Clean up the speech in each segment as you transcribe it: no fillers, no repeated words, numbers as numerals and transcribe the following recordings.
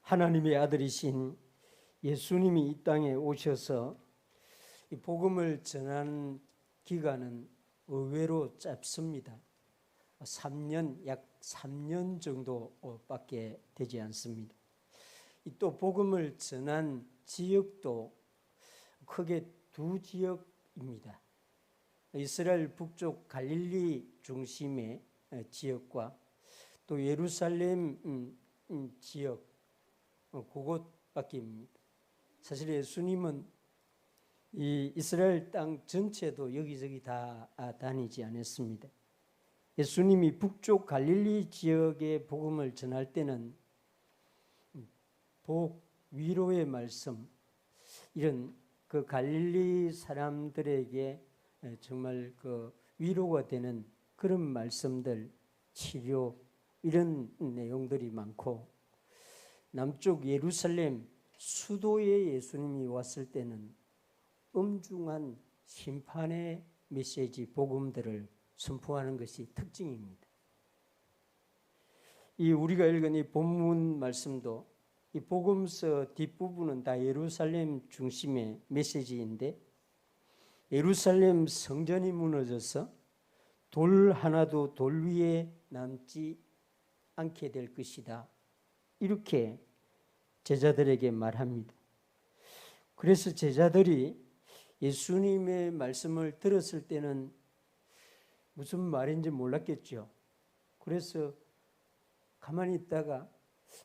하나님의 아들이신 예수님이 이 땅에 오셔서 이 복음을 전하는 기간은 의외로 짧습니다. 약 3년 정도밖에 되지 않습니다. 또 복음을 전한 지역도 크게 두 지역입니다. 이스라엘 북쪽 갈릴리 중심의 지역과 또 예루살렘 지역 그곳밖에입니다. 사실 예수님은 이 이스라엘 땅 전체도 여기저기 다 다니지 않았습니다. 예수님이 북쪽 갈릴리 지역의 복음을 전할 때는 복 위로의 말씀, 이런 그 갈릴리 사람들에게 정말 그 위로가 되는 그런 말씀들, 치료, 이런 내용들이 많고, 남쪽 예루살렘 수도에 예수님이 왔을 때는 엄중한 심판의 메시지, 복음들을 선포하는 것이 특징입니다. 이 우리가 읽은 이 본문 말씀도 이 복음서 뒷부분은 다 예루살렘 중심의 메시지인데, 예루살렘 성전이 무너져서 돌 하나도 돌 위에 남지 않게 될 것이다, 이렇게 제자들에게 말합니다. 그래서 제자들이 예수님의 말씀을 들었을 때는 무슨 말인지 몰랐겠죠. 그래서 가만히 있다가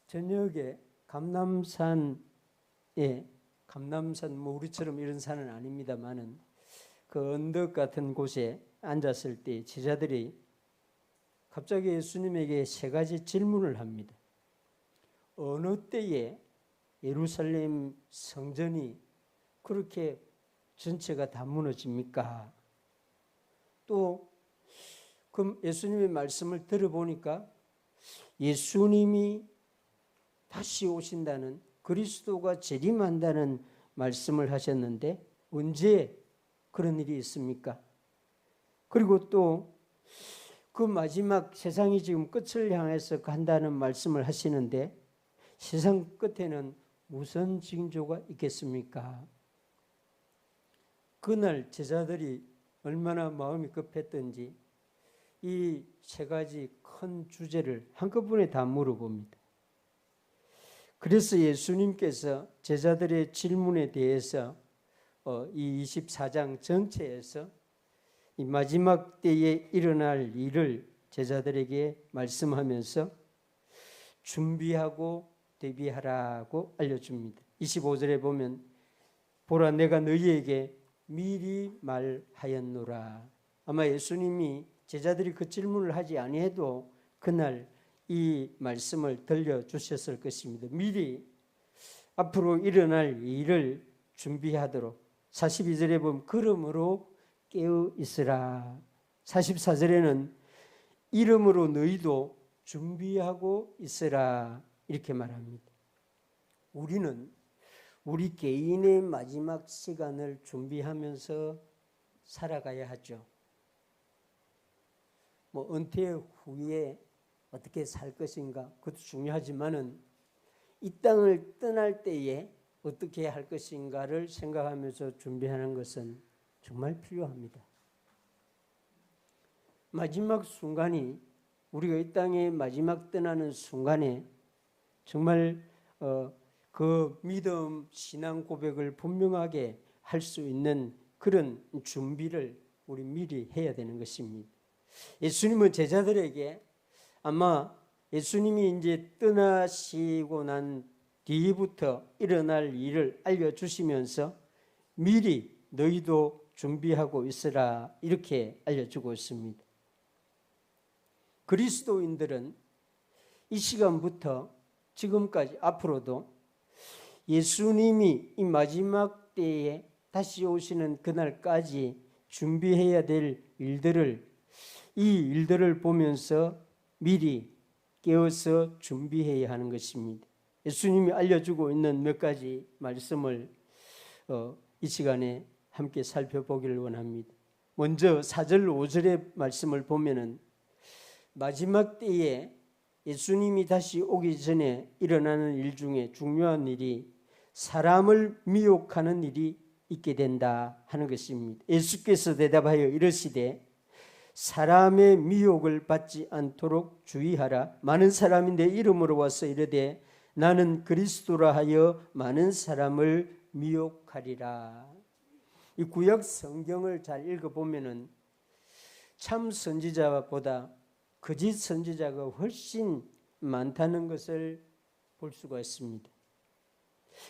저녁에 감남산, 뭐 우리처럼 이런 산은 아닙니다만은 그 언덕 같은 곳에 앉았을 때 제자들이 갑자기 예수님에게 세 가지 질문을 합니다. 어느 때에 예루살렘 성전이 그렇게 전체가 다 무너집니까? 또 그 예수님의 말씀을 들어보니까 예수님이 다시 오신다는, 그리스도가 재림한다는 말씀을 하셨는데 언제 그런 일이 있습니까? 그리고 또 그 마지막 세상이 지금 끝을 향해서 간다는 말씀을 하시는데 세상 끝에는 무슨 징조가 있겠습니까? 그날 제자들이 얼마나 마음이 급했던지 이 세 가지 큰 주제를 한꺼번에 다 물어봅니다. 그래서 예수님께서 제자들의 질문에 대해서 이 24장 전체에서 이 마지막 때에 일어날 일을 제자들에게 말씀하면서 준비하고 대비하라고 알려줍니다. 25절에 보면 보라, 내가 너희에게 미리 말하였노라. 아마 예수님이 제자들이 그 질문을 하지 아니해도 그날 이 말씀을 들려주셨을 것입니다. 미리 앞으로 일어날 일을 준비하도록. 42절에 보면 그러므로 깨어 있으라. 44절에는 이러므로 너희도 준비하고 있으라, 이렇게 말합니다. 우리는 우리 개인의 마지막 시간을 준비하면서 살아가야 하죠. 뭐 은퇴 후에 어떻게 살 것인가, 그것도 중요하지만은 이 땅을 떠날 때에 어떻게 할 것인가를 생각하면서 준비하는 것은 정말 필요합니다. 마지막 순간이, 우리가 이 땅에 마지막 떠나는 순간에 정말 그 믿음, 신앙 고백을 분명하게 할 수 있는 그런 준비를 우리 미리 해야 되는 것입니다. 예수님은 제자들에게 아마 예수님이 이제 떠나시고 난 뒤부터 일어날 일을 알려주시면서 미리 너희도 준비하고 있으라, 이렇게 알려주고 있습니다. 그리스도인들은 이 시간부터 지금까지 앞으로도 예수님이 이 마지막 때에 다시 오시는 그날까지 준비해야 될 일들을, 이 일들을 보면서 미리 깨어서 준비해야 하는 것입니다. 예수님이 알려주고 있는 몇 가지 말씀을 이 시간에 함께 살펴보기를 원합니다. 먼저 4절 5절의 말씀을 보면은 마지막 때에 예수님이 다시 오기 전에 일어나는 일 중에 중요한 일이 사람을 미혹하는 일이 있게 된다 하는 것입니다. 예수께서 대답하여 이르시되 사람의 미혹을 받지 않도록 주의하라. 많은 사람이 내 이름으로 와서 이르되 나는 그리스도라 하여 많은 사람을 미혹하리라. 이 구약 성경을 잘 읽어보면은 참 선지자보다 거짓 선지자가 훨씬 많다는 것을 볼 수가 있습니다.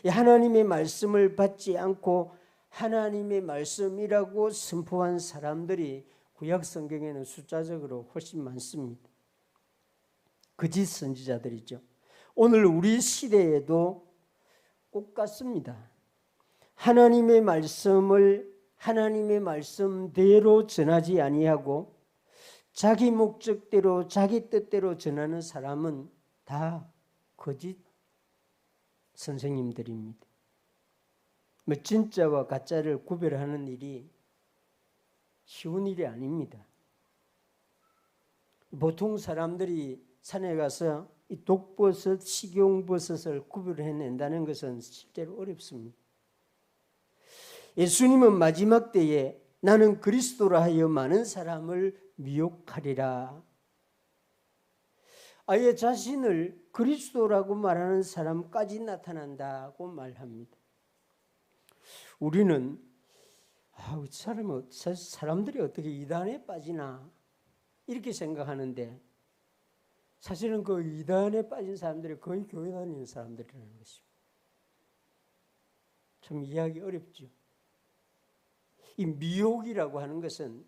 하나님의 말씀을 받지 않고 하나님의 말씀이라고 선포한 사람들이 구약 성경에는 숫자적으로 훨씬 많습니다. 거짓 선지자들이죠. 오늘 우리 시대에도 똑같습니다. 하나님의 말씀을 하나님의 말씀대로 전하지 아니하고 자기 목적대로 자기 뜻대로 전하는 사람은 다 거짓 선생님들입니다. 진짜와 가짜를 구별하는 일이 쉬운 일이 아닙니다. 보통 사람들이 산에 가서 이 독버섯, 식용버섯을 구별해낸다는 것은 실제로 어렵습니다. 예수님은 마지막 때에 나는 그리스도라 하여 많은 사람을 미혹하리라. 아예 자신을 그리스도라고 말하는 사람까지 나타난다고 말합니다. 우리는 사람들이 어떻게 이단에 빠지나 이렇게 생각하는데 사실은 그 이단에 빠진 사람들이 거의 교회 다니는 사람들이라는 것입니다. 참 이해하기 어렵죠. 이 미혹이라고 하는 것은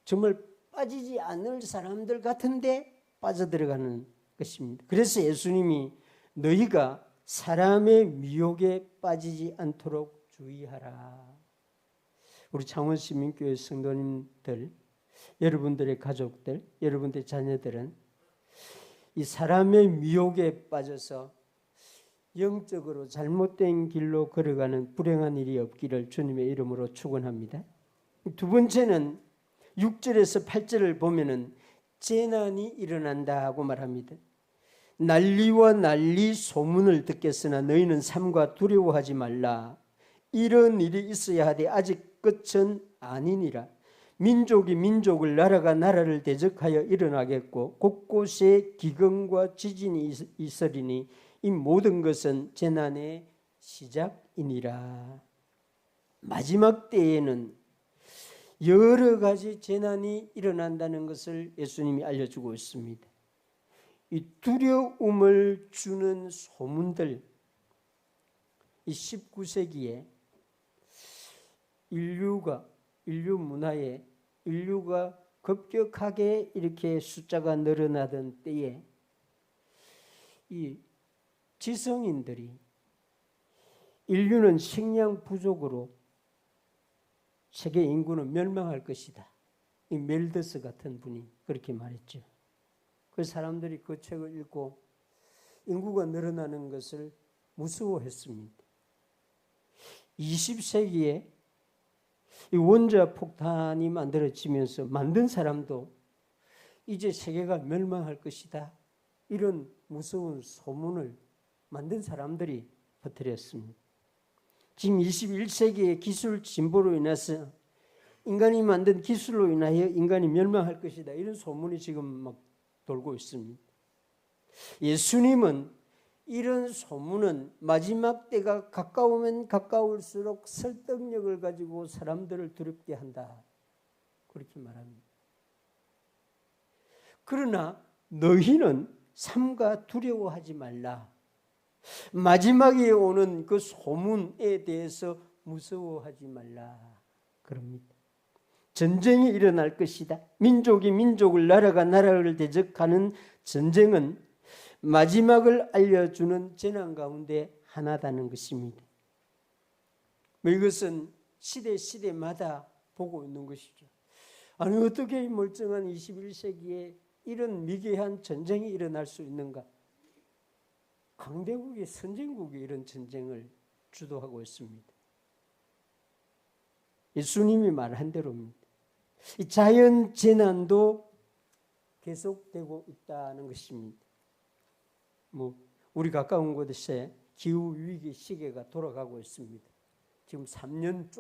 정말 빠지지 않을 사람들 같은데 빠져들어가는 것입니다. 그래서 예수님이 너희가 사람의 미혹에 빠지지 않도록 주의하라. 우리 창원시민교회 성도님들, 여러분들의 가족들, 여러분들의 자녀들은 이 사람의 미혹에 빠져서 영적으로 잘못된 길로 걸어가는 불행한 일이 없기를 주님의 이름으로 축원합니다. 두 번째는 6절에서 8절을 보면은 재난이 일어난다 하고 말합니다. 난리와 난리 소문을 듣겠으나 너희는 삼가 두려워하지 말라. 이런 일이 있어야 하되 아직 끝은 아니니라. 민족이 민족을 나라가 나라를 대적하여 일어나겠고 곳곳에 기근과 지진이 있으리니 이 모든 것은 재난의 시작이니라. 마지막 때에는 여러 가지 재난이 일어난다는 것을 예수님이 알려주고 있습니다. 이 두려움을 주는 소문들, 이 19세기에 인류 문화에 인류가 급격하게 이렇게 숫자가 늘어나던 때에 이 지성인들이 인류는 식량 부족으로 세계 인구는 멸망할 것이다. 이 멜더스 같은 분이 그렇게 말했죠. 그 사람들이 그 책을 읽고 인구가 늘어나는 것을 무서워했습니다. 20세기에 이 원자 폭탄이 만들어지면서 만든 사람도 이제 세계가 멸망할 것이다. 이런 무서운 소문을 만든 사람들이 퍼뜨렸습니다. 지금 21세기의 기술 진보로 인해서 인간이 만든 기술로 인하여 인간이 멸망할 것이다. 이런 소문이 지금 막 돌고 있습니다. 예수님은 이런 소문은 마지막 때가 가까우면 가까울수록 설득력을 가지고 사람들을 두렵게 한다. 그렇게 말합니다. 그러나 너희는 삼가 두려워하지 말라. 마지막에 오는 그 소문에 대해서 무서워하지 말라. 그럽니다. 전쟁이 일어날 것이다. 민족이 민족을 나라가 나라를 대적하는 전쟁은 마지막을 알려주는 재난 가운데 하나다는 것입니다. 이것은 시대마다 보고 있는 것이죠. 아니 어떻게 이 멀쩡한 21세기에 이런 미개한 전쟁이 일어날 수 있는가? 강대국이 선진국이 이런 전쟁을 주도하고 있습니다. 예수님이 말한 대로입니다. 이 자연 재난도 계속되고 있다는 것입니다. 우리 가까운 곳에 기후 위기 시계가 돌아가고 있습니다. 지금 3년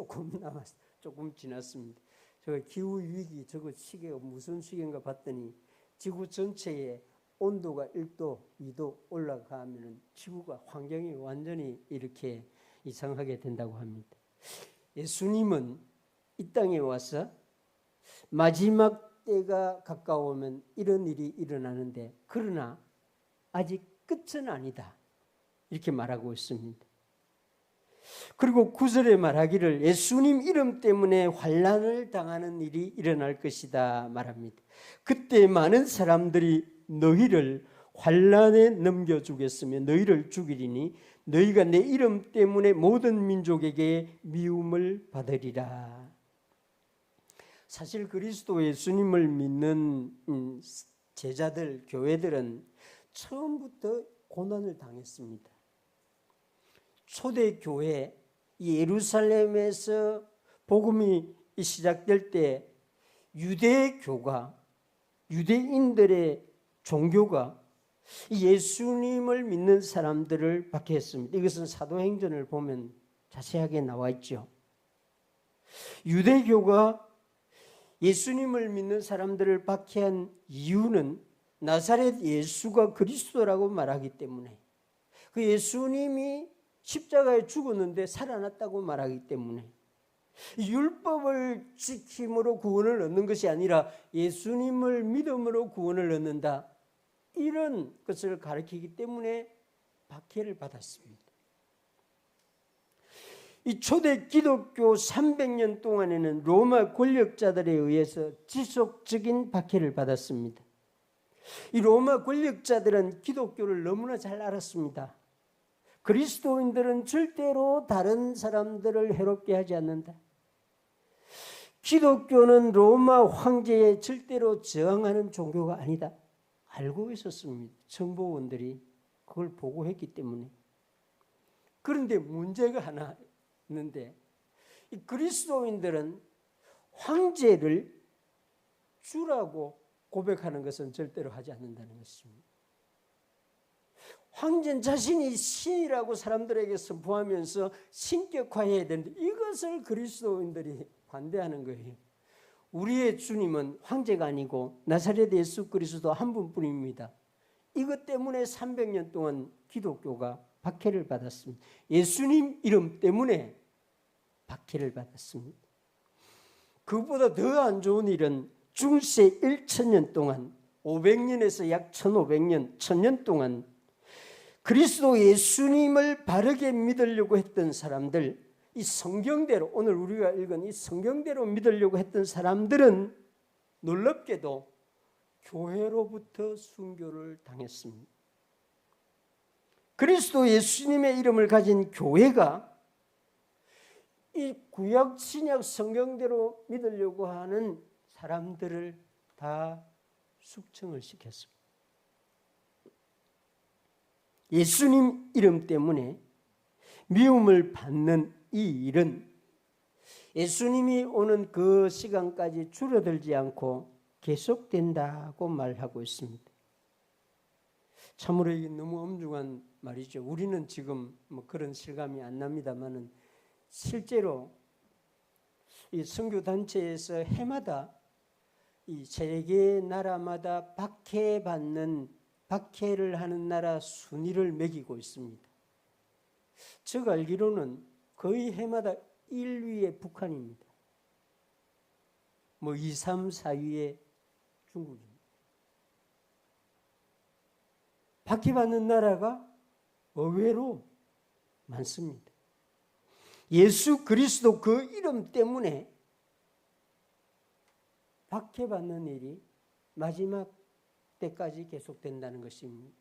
조금 지났습니다. 저 기후 위기 저거 시계가 무슨 시계인가 봤더니 지구 전체의 온도가 1도, 2도 올라가면 지구가 환경이 완전히 이렇게 이상하게 된다고 합니다. 예수님은 이 땅에 와서 마지막 때가 가까우면 이런 일이 일어나는데 그러나 아직 끝은 아니다. 이렇게 말하고 있습니다. 그리고 9절에 말하기를 예수님 이름 때문에 환난을 당하는 일이 일어날 것이다 말합니다. 그때 많은 사람들이 너희를 환난에 넘겨주겠으며 너희를 죽이리니 너희가 내 이름 때문에 모든 민족에게 미움을 받으리라. 사실 그리스도 예수님을 믿는 제자들, 교회들은 처음부터 고난을 당했습니다. 초대교회 예루살렘에서 복음이 시작될 때 유대교가, 유대인들의 종교가 예수님을 믿는 사람들을 박해했습니다. 이것은 사도행전을 보면 자세하게 나와 있죠. 유대교가 예수님을 믿는 사람들을 박해한 이유는 나사렛 예수가 그리스도라고 말하기 때문에, 그 예수님이 십자가에 죽었는데 살아났다고 말하기 때문에, 율법을 지킴으로 구원을 얻는 것이 아니라 예수님을 믿음으로 구원을 얻는다, 이런 것을 가르치기 때문에 박해를 받았습니다. 이 초대 기독교 300년 동안에는 로마 권력자들에 의해서 지속적인 박해를 받았습니다. 이 로마 권력자들은 기독교를 너무나 잘 알았습니다. 그리스도인들은 절대로 다른 사람들을 해롭게 하지 않는다. 기독교는 로마 황제에 절대로 저항하는 종교가 아니다. 알고 있었습니다. 정보원들이 그걸 보고했기 때문에. 그런데 문제가 하나 있는데, 이 그리스도인들은 황제를 주라고 고백하는 것은 절대로 하지 않는다는 것입니다. 황제는 자신이 신이라고 사람들에게 선포하면서 신격화해야 되는데 이것을 그리스도인들이 반대하는 거예요. 우리의 주님은 황제가 아니고 나사렛 예수 그리스도 한 분뿐입니다. 이것 때문에 300년 동안 기독교가 박해를 받았습니다. 예수님 이름 때문에 박해를 받았습니다. 그보다 더 안 좋은 일은 중세 1000년 동안, 500년에서 약 1500년, 1000년 동안 그리스도 예수님을 바르게 믿으려고 했던 사람들, 이 성경대로, 오늘 우리가 읽은 이 성경대로 믿으려고 했던 사람들은 놀랍게도 교회로부터 순교를 당했습니다. 그리스도 예수님의 이름을 가진 교회가 이 구약 신약 성경대로 믿으려고 하는 사람들을 다 숙청을 시켰습니다. 예수님 이름 때문에 미움을 받는 이 일은 예수님이 오는 그 시간까지 줄어들지 않고 계속된다고 말하고 있습니다. 참으로 이게 너무 엄중한 말이죠. 우리는 지금 그런 실감이 안 납니다만은 실제로 이 선교단체에서 해마다 이 세계 나라마다 박해를 하는 나라 순위를 매기고 있습니다. 제가 알기로는 거의 해마다 1위에 북한입니다. 2, 3, 4위에 중국입니다. 박해받는 나라가 의외로 많습니다. 예수 그리스도 그 이름 때문에 박해받는 일이 마지막 때까지 계속된다는 것입니다.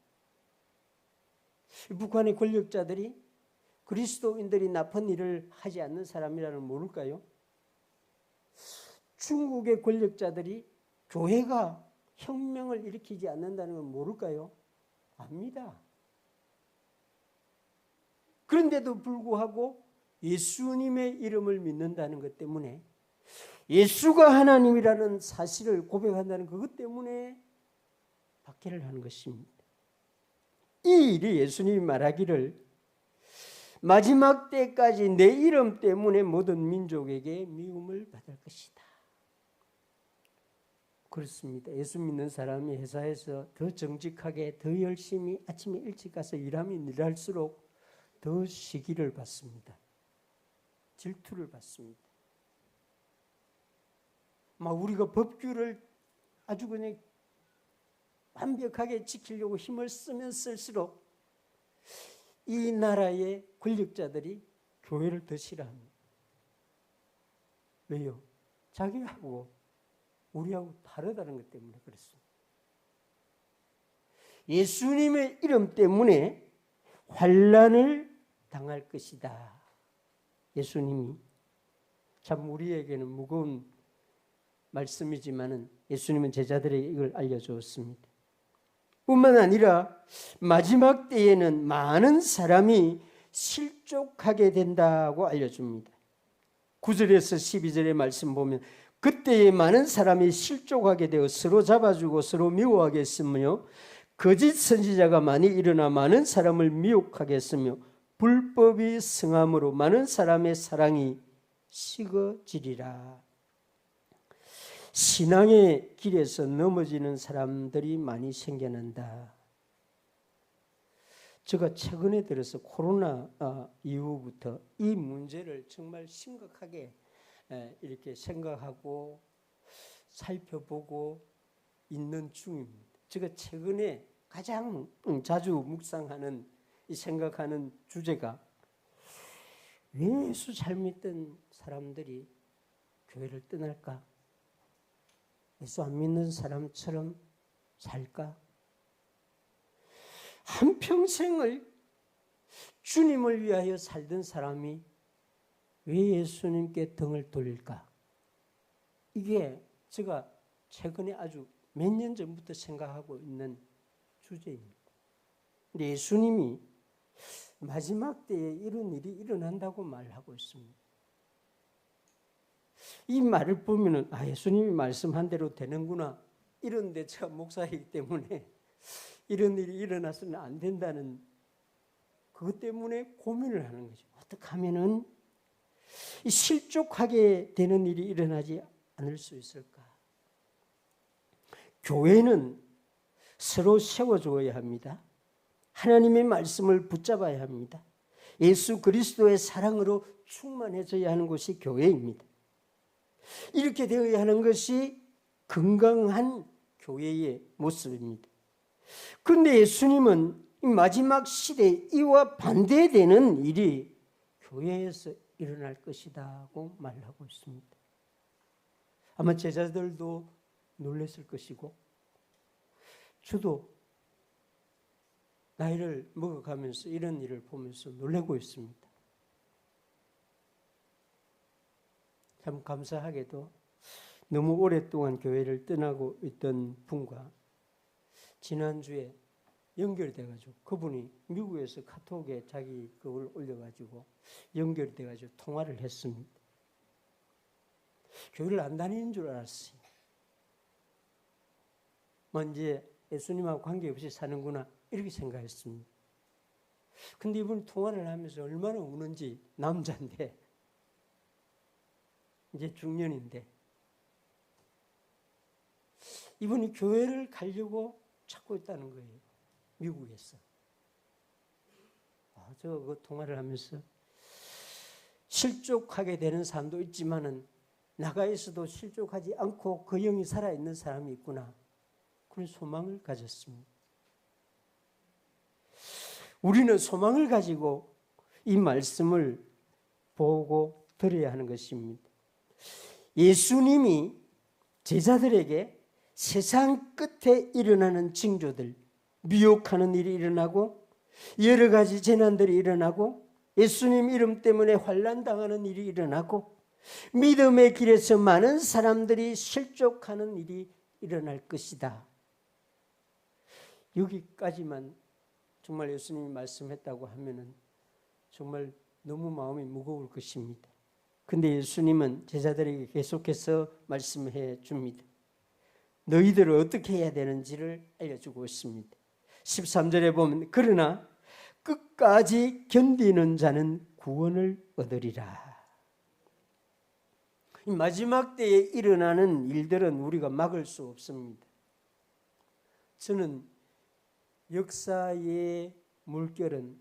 북한의 권력자들이 그리스도인들이 나쁜 일을 하지 않는 사람이라는 모를까요? 중국의 권력자들이 교회가 혁명을 일으키지 않는다는 건 모를까요? 압니다. 그런데도 불구하고 예수님의 이름을 믿는다는 것 때문에, 예수가 하나님이라는 사실을 고백한다는 그것 때문에 박해를 하는 것입니다. 이 일이 예수님이 말하기를 마지막 때까지 내 이름 때문에 모든 민족에게 미움을 받을 것이다. 그렇습니다. 예수 믿는 사람이 회사에서 더 정직하게 더 열심히 아침에 일찍 가서 일하면 일할수록 더 시기를 받습니다. 질투를 받습니다. 막 우리가 법규를 아주 그냥 완벽하게 지키려고 힘을 쓰면 쓸수록 이 나라의 권력자들이 교회를 더 싫어합니다. 왜요? 자기하고 우리하고 다르다는 것 때문에 그렇습니다. 예수님의 이름 때문에 환난을 당할 것이다. 예수님이 참 우리에게는 무거운 말씀이지만은 예수님은 제자들에게 이걸 알려주었습니다. 뿐만 아니라 마지막 때에는 많은 사람이 실족하게 된다고 알려줍니다. 9절에서 12절의 말씀 보면 그때에 많은 사람이 실족하게 되어 서로 잡아주고 서로 미워하겠으며 거짓 선지자가 많이 일어나 많은 사람을 미혹하겠으며 불법이 성함으로 많은 사람의 사랑이 식어지리라. 신앙의 길에서 넘어지는 사람들이 많이 생겨난다. 제가 최근에 들어서 코로나 이후부터 이 문제를 정말 심각하게 이렇게 생각하고 살펴보고 있는 중입니다. 제가 최근에 가장 자주 묵상하는 생각하는 주제가 왜 예수 잘 믿던 사람들이 교회를 떠날까? 예수 안 믿는 사람처럼 살까? 한평생을 주님을 위하여 살던 사람이 왜 예수님께 등을 돌릴까? 이게 제가 최근에 아주 몇 년 전부터 생각하고 있는 주제입니다. 근데 예수님이 마지막 때에 이런 일이 일어난다고 말하고 있습니다. 이 말을 보면은 예수님이 말씀한 대로 되는구나. 이런데 제가 목사이기 때문에 이런 일이 일어나서는 안 된다는 그것 때문에 고민을 하는 거죠. 어떻게 하면은 실족하게 되는 일이 일어나지 않을 수 있을까? 교회는 서로 세워줘야 합니다. 하나님의 말씀을 붙잡아야 합니다. 예수 그리스도의 사랑으로 충만해져야 하는 곳이 교회입니다. 이렇게 되어야 하는 것이 건강한 교회의 모습입니다. 그런데 예수님은 마지막 시대에 이와 반대되는 일이 교회에서 일어날 것이라고 말하고 있습니다. 아마 제자들도 놀랐을 것이고 저도 나이를 먹어가면서 이런 일을 보면서 놀라고 있습니다. 참 감사하게도 너무 오랫동안 교회를 떠나고 있던 분과 지난주에 연결돼가지고 그분이 미국에서 카톡에 자기 그걸 올려가지고 연결돼가지고 통화를 했습니다. 교회를 안 다니는 줄 알았어요. 이제 예수님하고 관계없이 사는구나 이렇게 생각했습니다. 근데 이분이 통화를 하면서 얼마나 우는지 남자인데 이제 중년인데 이분이 교회를 가려고 찾고 있다는 거예요. 미국에서. 제가 그 통화를 하면서 실족하게 되는 사람도 있지만은 나가에서도 실족하지 않고 그 영이 살아있는 사람이 있구나. 그런 소망을 가졌습니다. 우리는 소망을 가지고 이 말씀을 보고 들어야 하는 것입니다. 예수님이 제자들에게 세상 끝에 일어나는 징조들, 미혹하는 일이 일어나고 여러 가지 재난들이 일어나고 예수님 이름 때문에 환난당하는 일이 일어나고 믿음의 길에서 많은 사람들이 실족하는 일이 일어날 것이다. 여기까지만 정말 예수님이 말씀했다고 하면은 정말 너무 마음이 무거울 것입니다. 근데 예수님은 제자들에게 계속해서 말씀해 줍니다. 너희들을 어떻게 해야 되는지를 알려주고 있습니다. 13절에 보면 그러나 끝까지 견디는 자는 구원을 얻으리라. 이 마지막 때에 일어나는 일들은 우리가 막을 수 없습니다. 저는 역사의 물결은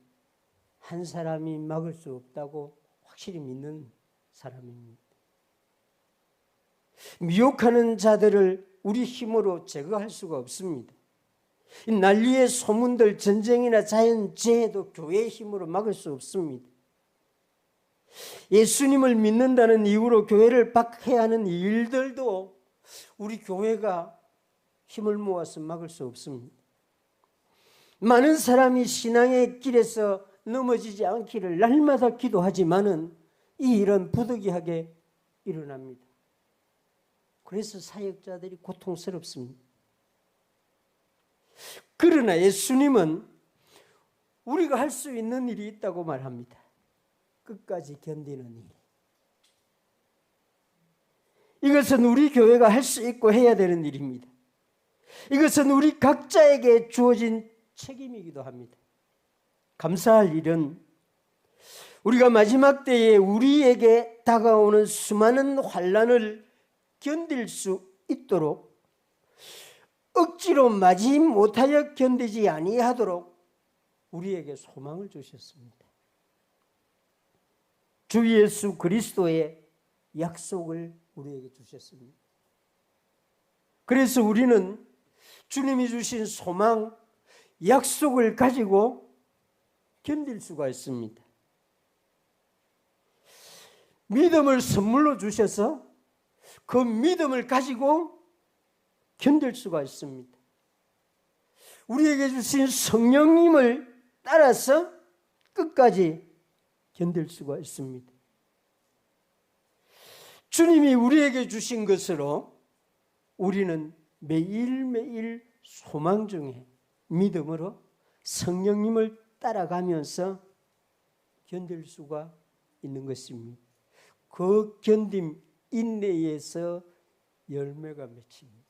한 사람이 막을 수 없다고 확실히 믿는 사람입니다. 미혹하는 자들을 우리 힘으로 제거할 수가 없습니다. 이 난리의 소문들, 전쟁이나 자연재해도 교회의 힘으로 막을 수 없습니다. 예수님을 믿는다는 이유로 교회를 박해하는 일들도 우리 교회가 힘을 모아서 막을 수 없습니다. 많은 사람이 신앙의 길에서 넘어지지 않기를 날마다 기도하지만은 이 일은 부득이하게 일어납니다. 그래서 사역자들이 고통스럽습니다. 그러나 예수님은 우리가 할 수 있는 일이 있다고 말합니다. 끝까지 견디는 일. 이것은 우리 교회가 할 수 있고 해야 되는 일입니다. 이것은 우리 각자에게 주어진 책임이기도 합니다. 감사할 일은 우리가 마지막 때에 우리에게 다가오는 수많은 환난을 견딜 수 있도록 억지로 마지 못하여 견디지 아니하도록 우리에게 소망을 주셨습니다. 주 예수 그리스도의 약속을 우리에게 주셨습니다. 그래서 우리는 주님이 주신 소망, 약속을 가지고 견딜 수가 있습니다. 믿음을 선물로 주셔서 그 믿음을 가지고 견딜 수가 있습니다. 우리에게 주신 성령님을 따라서 끝까지 견딜 수가 있습니다. 주님이 우리에게 주신 것으로 우리는 매일매일 소망 중에 믿음으로 성령님을 따라가면서 견딜 수가 있는 것입니다. 그 견딤 인내에서 열매가 맺힙니다.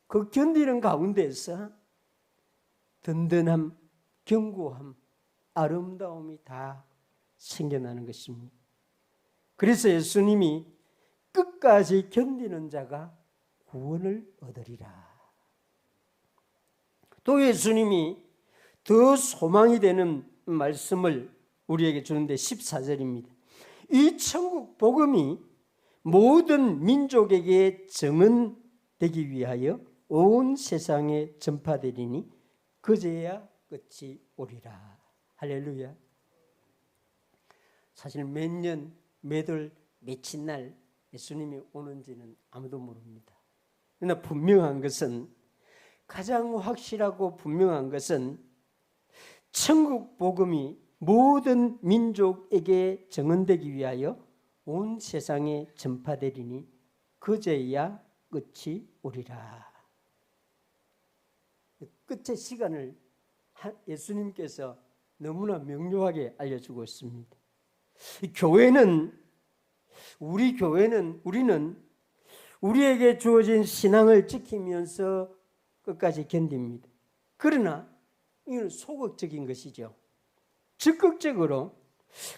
그 견디는 가운데서 든든함, 견고함, 아름다움이 다 생겨나는 것입니다. 그래서 예수님이 끝까지 견디는 자가 구원을 얻으리라. 또 예수님이 더 소망이 되는 말씀을 우리에게 주는데 14절입니다. 이 천국 복음이 모든 민족에게 증언되기 위하여 온 세상에 전파되리니 그제야 끝이 오리라. 할렐루야. 사실 몇 년, 몇 월, 며칠 날 예수님이 오는지는 아무도 모릅니다. 그러나 분명한 것은, 가장 확실하고 분명한 것은 천국 복음이 모든 민족에게 증언되기 위하여 온 세상에 전파되리니 그제야 끝이 오리라. 끝의 시간을 예수님께서 너무나 명료하게 알려주고 있습니다. 우리는 우리에게 주어진 신앙을 지키면서 끝까지 견딥니다. 그러나 이건 소극적인 것이죠. 적극적으로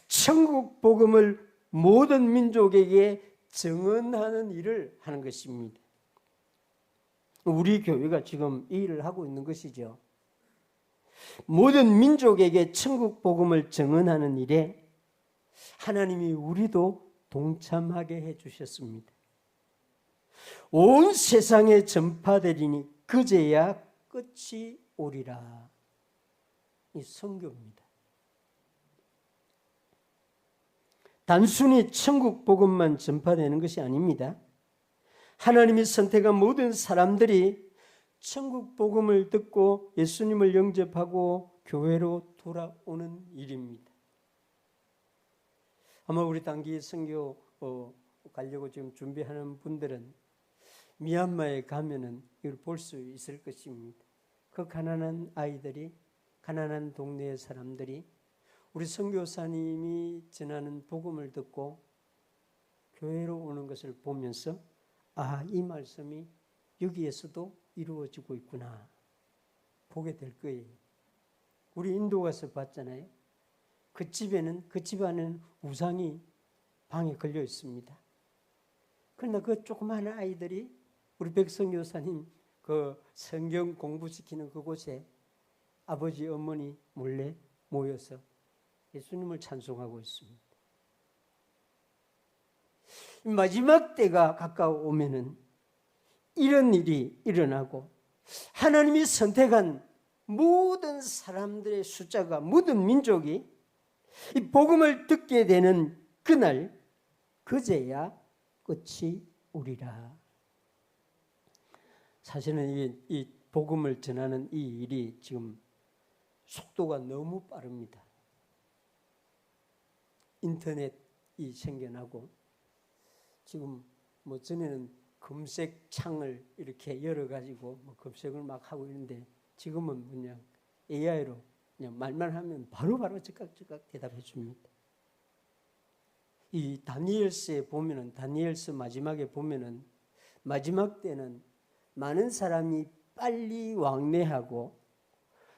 천국 복음을 모든 민족에게 증언하는 일을 하는 것입니다. 우리 교회가 지금 이 일을 하고 있는 것이죠. 모든 민족에게 천국 복음을 증언하는 일에 하나님이 우리도 동참하게 해주셨습니다. 온 세상에 전파되리니 그제야 끝이 오리라. 이 선교입니다. 단순히 천국 복음만 전파되는 것이 아닙니다. 하나님이 선택한 모든 사람들이 천국 복음을 듣고 예수님을 영접하고 교회로 돌아오는 일입니다. 아마 우리 단기 선교 가려고 지금 준비하는 분들은 미얀마에 가면은 이걸 볼 수 있을 것입니다. 그 가난한 아이들이, 가난한 동네의 사람들이 우리 선교사님이 전하는 복음을 듣고 교회로 오는 것을 보면서 이 말씀이 여기에서도 이루어지고 있구나 보게 될 거예요. 우리 인도 가서 봤잖아요. 그 집안에는 우상이 방에 걸려 있습니다. 그러나 그 조그마한 아이들이 우리 백성 여사님 그 성경 공부시키는 그곳에 아버지 어머니 몰래 모여서 예수님을 찬송하고 있습니다. 마지막 때가 가까워오면은 이런 일이 일어나고 하나님이 선택한 모든 사람들의 숫자가 모든 민족이 이 복음을 듣게 되는 그날 그제야 끝이 오리라. 사실은 이 복음을 전하는 이 일이 지금 속도가 너무 빠릅니다. 인터넷이 생겨나고 지금 뭐 전에는 검색창을 이렇게 열어가지고 뭐 검색을 막 하고 있는데 지금은 그냥 AI로 그냥 말만 하면 바로바로 즉각 대답해 줍니다. 이 다니엘서에 보면은 다니엘서 마지막에 보면은 마지막 때는 많은 사람이 빨리 왕래하고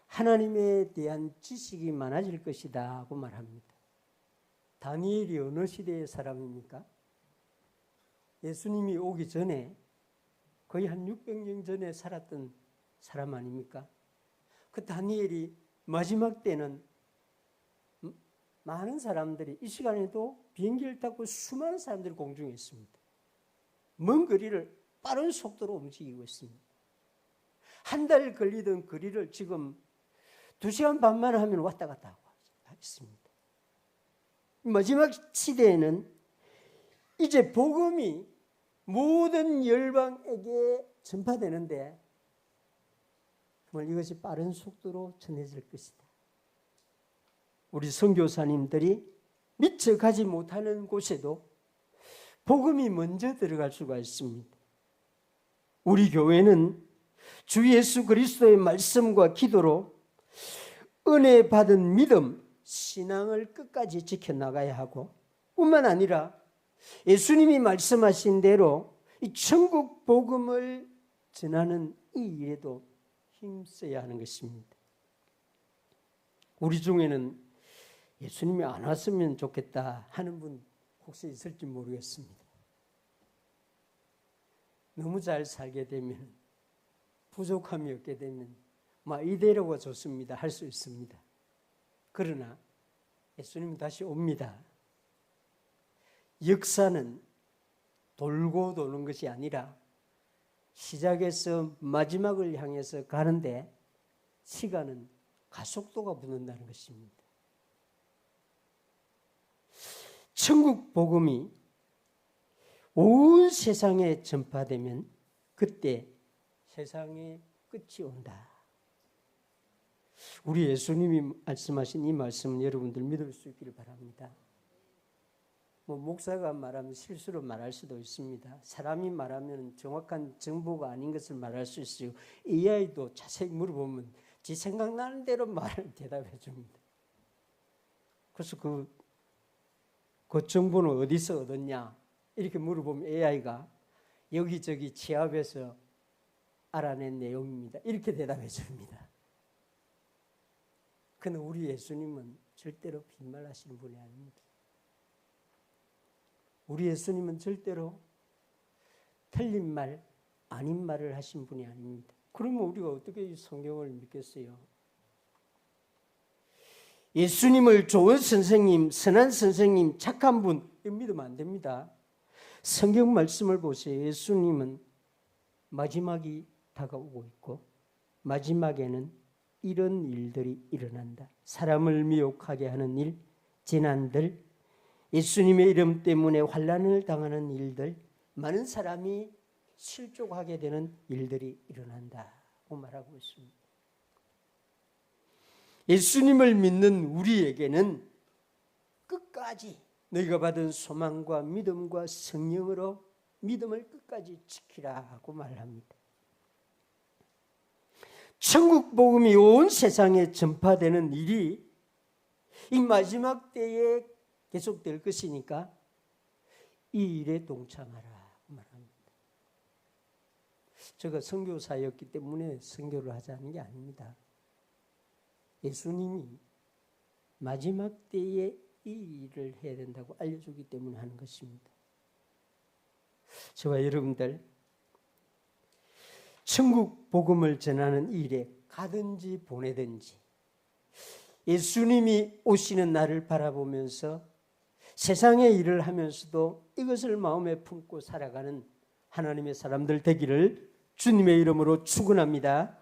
하나님에 대한 지식이 많아질 것이다 하고 말합니다. 다니엘이 어느 시대의 사람입니까? 예수님이 오기 전에 거의 한 600년 전에 살았던 사람 아닙니까? 그 다니엘이 마지막 때는 많은 사람들이 이 시간에도 비행기를 타고 수많은 사람들이 공중에 있습니다. 먼 거리를 빠른 속도로 움직이고 있습니다. 한 달 걸리던 거리를 지금 2시간 반만 하면 왔다 갔다 하고 있습니다. 마지막 시대에는 이제 복음이 모든 열방에게 전파되는데 정말 이것이 빠른 속도로 전해질 것이다. 우리 선교사님들이 미처 가지 못하는 곳에도 복음이 먼저 들어갈 수가 있습니다. 우리 교회는 주 예수 그리스도의 말씀과 기도로 은혜 받은 믿음, 신앙을 끝까지 지켜나가야 하고 뿐만 아니라 예수님이 말씀하신 대로 이 천국 복음을 전하는 이 일에도 힘써야 하는 것입니다. 우리 중에는 예수님이 안 왔으면 좋겠다 하는 분 혹시 있을지 모르겠습니다. 너무 잘 살게 되면 부족함이 없게 되면 이대로가 좋습니다 할 수 있습니다. 그러나 예수님 다시 옵니다. 역사는 돌고 도는 것이 아니라 시작에서 마지막을 향해서 가는데 시간은 가속도가 붙는다는 것입니다. 천국 복음이 온 세상에 전파되면 그때 세상의 끝이 온다. 우리 예수님이 말씀하신 이 말씀은 여러분들 믿을 수 있기를 바랍니다. 목사가 말하면 실수로 말할 수도 있습니다. 사람이 말하면 정확한 정보가 아닌 것을 말할 수 있어요. AI도 자세히 물어보면 지 생각나는 대로 대답해 줍니다. 그래서 그 정보는 어디서 얻었냐 이렇게 물어보면 AI가 여기저기 취합해서 알아낸 내용입니다. 이렇게 대답해 줍니다. 그러나 우리 예수님은 절대로 빈말하시는 분이 아닙니다. 우리 예수님은 절대로 틀린 말, 아닌 말을 하신 분이 아닙니다. 그러면 우리가 어떻게 이 성경을 믿겠어요? 예수님을 좋은 선생님, 선한 선생님, 착한 분 믿으면 안 됩니다. 성경 말씀을 보세요. 예수님은 마지막이 다가오고 있고 마지막에는 이런 일들이 일어난다. 사람을 미혹하게 하는 일, 재난들, 예수님의 이름 때문에 환난을 당하는 일들, 많은 사람이 실족하게 되는 일들이 일어난다고 말하고 있습니다. 예수님을 믿는 우리에게는 끝까지 너희가 받은 소망과 믿음과 성령으로 믿음을 끝까지 지키라고 말합니다. 천국 복음이 온 세상에 전파되는 일이 이 마지막 때에 계속될 것이니까 이 일에 동참하라 말합니다. 제가 선교사였기 때문에 선교를 하자는 게 아닙니다. 예수님이 마지막 때에 이 일을 해야 된다고 알려주기 때문에 하는 것입니다. 저와 여러분들 천국 복음을 전하는 일에 가든지 보내든지 예수님이 오시는 날을 바라보면서 세상의 일을 하면서도 이것을 마음에 품고 살아가는 하나님의 사람들 되기를 주님의 이름으로 축원합니다.